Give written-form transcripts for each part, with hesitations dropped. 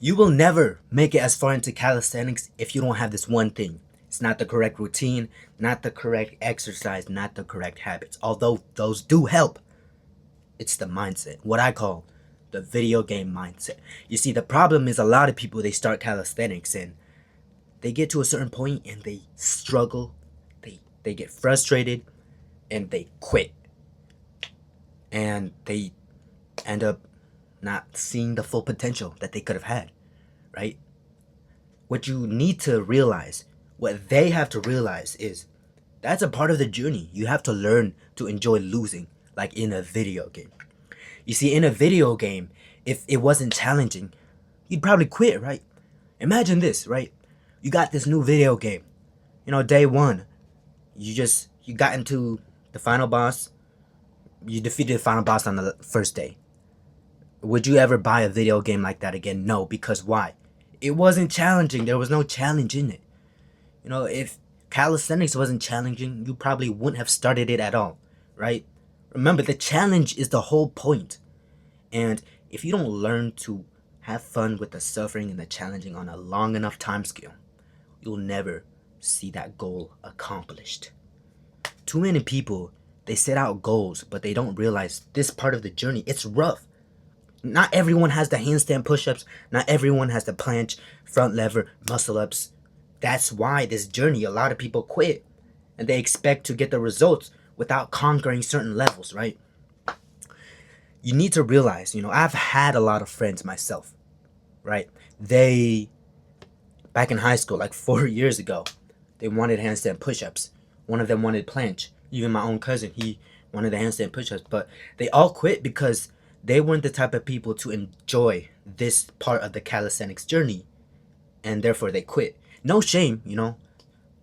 You will never make it as far into calisthenics if you don't have this one thing. It's not the correct routine, not the correct exercise, not the correct habits. Although those do help, it's the mindset. What I call the video game mindset. You see, the problem is a lot of people they start calisthenics and they get to a certain point and they struggle, they get frustrated and they quit. And they end up not seeing the full potential that they could have had, right? What you need to realize, what they have to realize is that's a part of the journey. You have to learn to enjoy losing, like in a video game. You see, in a video game, if it wasn't challenging, you'd probably quit, right? Imagine this, right? You got this new video game. Day one, you got into the final boss. You defeated the final boss on the first day. Would you ever buy a video game like that again? No, because why? It wasn't challenging. There was no challenge in it. If calisthenics wasn't challenging, you probably wouldn't have started it at all, right? Remember, the challenge is the whole point. And if you don't learn to have fun with the suffering and the challenging on a long enough time scale, you'll never see that goal accomplished. Too many people, they set out goals, but they don't realize this part of the journey, it's rough. Not everyone has the handstand push-ups. Not everyone has the planche, front lever, muscle ups. That's why this journey, a lot of people quit. And they expect to get the results without conquering certain levels, right? You need to realize, I've had a lot of friends myself, right? Back in high school, like 4 years ago, they wanted handstand push-ups. One of them wanted planche. Even my own cousin, he wanted the handstand push-ups. But they all quit because they weren't the type of people to enjoy this part of the calisthenics journey, and therefore they quit. No shame.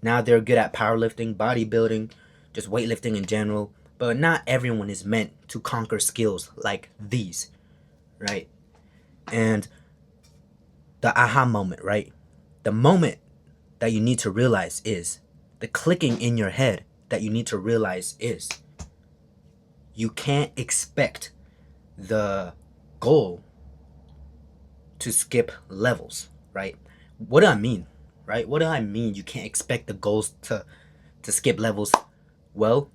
Now they're good at powerlifting, bodybuilding, just weightlifting in general, but not everyone is meant to conquer skills like these, right? And the aha moment, right? The moment that you need to realize is the clicking in your head that you need to realize is you can't expect the goal to skip levels, right? What do I mean, right? What do I mean you can't expect the goals to skip levels? Well,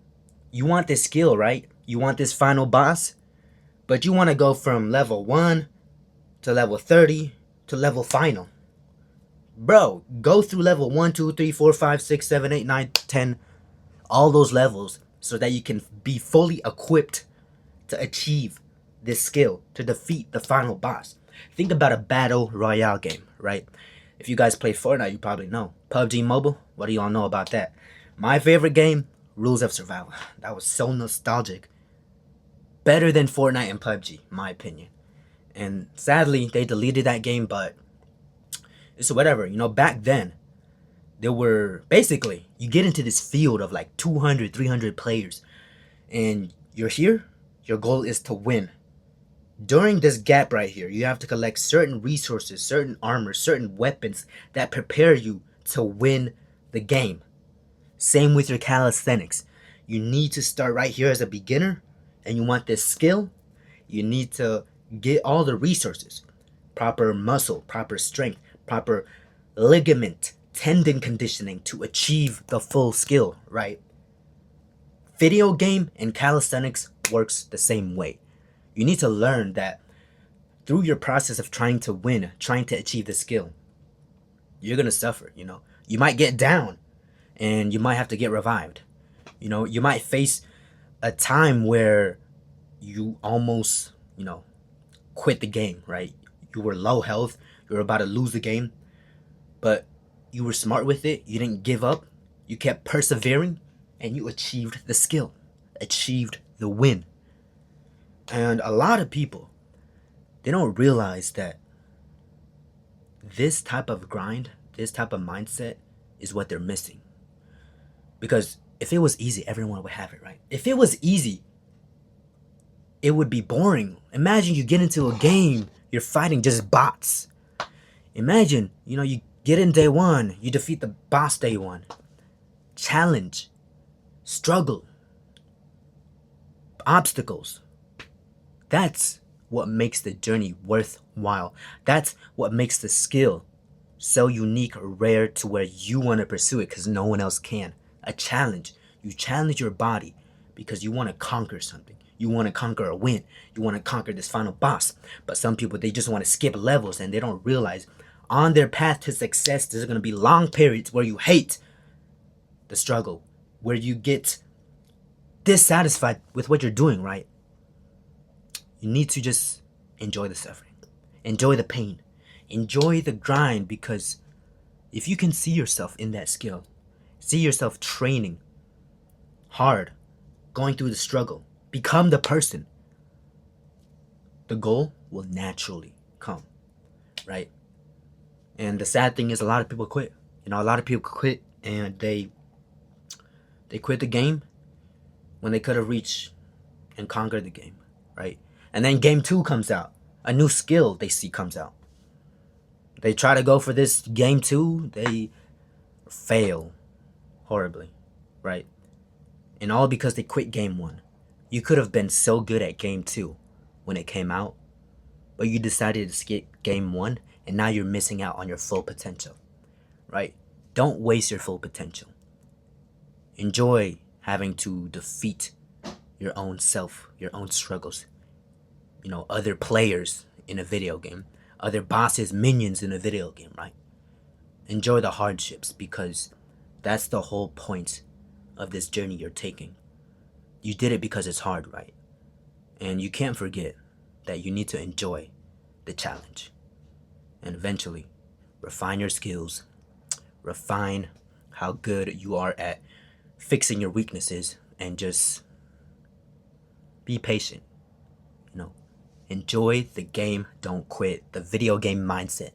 you want this skill, right? You want this final boss, but you want to go from level 1 to level 30 to level final. Bro, go through level 1, 2, 3, 4, 5, 6, 7, 8, 9, 10, all those levels so that you can be fully equipped to achieve this skill, to defeat the final boss. Think about a battle royale game, right? If you guys play Fortnite, you probably know. PUBG Mobile, what do y'all know about that? My favorite game, Rules of Survival. That was so nostalgic. Better than Fortnite and PUBG, my opinion. And sadly, they deleted that game, but it's whatever. Back then, there were basically, you get into this field of like 200, 300 players, and you're here, your goal is to win. During this gap right here, you have to collect certain resources, certain armor, certain weapons that prepare you to win the game. Same with your calisthenics. You need to start right here as a beginner, and you want this skill. You need to get all the resources, proper muscle, proper strength, proper ligament, tendon conditioning to achieve the full skill, right? Video game and calisthenics works the same way. You need to learn that through your process of trying to win, trying to achieve the skill, you're going to suffer, You might get down and you might have to get revived. You might face a time where you almost, quit the game, right? You were low health, you were about to lose the game, but you were smart with it. You didn't give up. You kept persevering and you achieved the skill, achieved the win. And a lot of people, they don't realize that this type of grind, this type of mindset is what they're missing. Because if it was easy, everyone would have it, right? If it was easy, it would be boring. Imagine you get into a game, you're fighting just bots. Imagine, you get in day one, you defeat the boss day one. Challenge, struggle, obstacles. That's what makes the journey worth while. That's what makes the skill so unique or rare to where you want to pursue it because no one else can. A challenge. You challenge your body because you want to conquer something. You want to conquer a win. You want to conquer this final boss. But some people, they just want to skip levels and they don't realize on their path to success, there's going to be long periods where you hate the struggle, where you get dissatisfied with what you're doing, right? You need to just enjoy the suffering, enjoy the pain, enjoy the grind because if you can see yourself in that skill, see yourself training hard, going through the struggle, become the person, the goal will naturally come, right? And the sad thing is a lot of people quit. A lot of people quit and they quit the game when they could have reached and conquered the game, right? And then game 2 comes out. A new skill they see comes out. They try to go for this game 2, they fail horribly, right? And all because they quit game 1. You could have been so good at game 2 when it came out, but you decided to skip game 1 and now you're missing out on your full potential, right? Don't waste your full potential. Enjoy having to defeat your own self, your own struggles, other players in a video game, other bosses, minions in a video game, right? Enjoy the hardships because that's the whole point of this journey you're taking. You did it because it's hard, right? And you can't forget that you need to enjoy the challenge and eventually refine your skills, refine how good you are at fixing your weaknesses, and just be patient. Enjoy the game, don't quit. The video game mindset.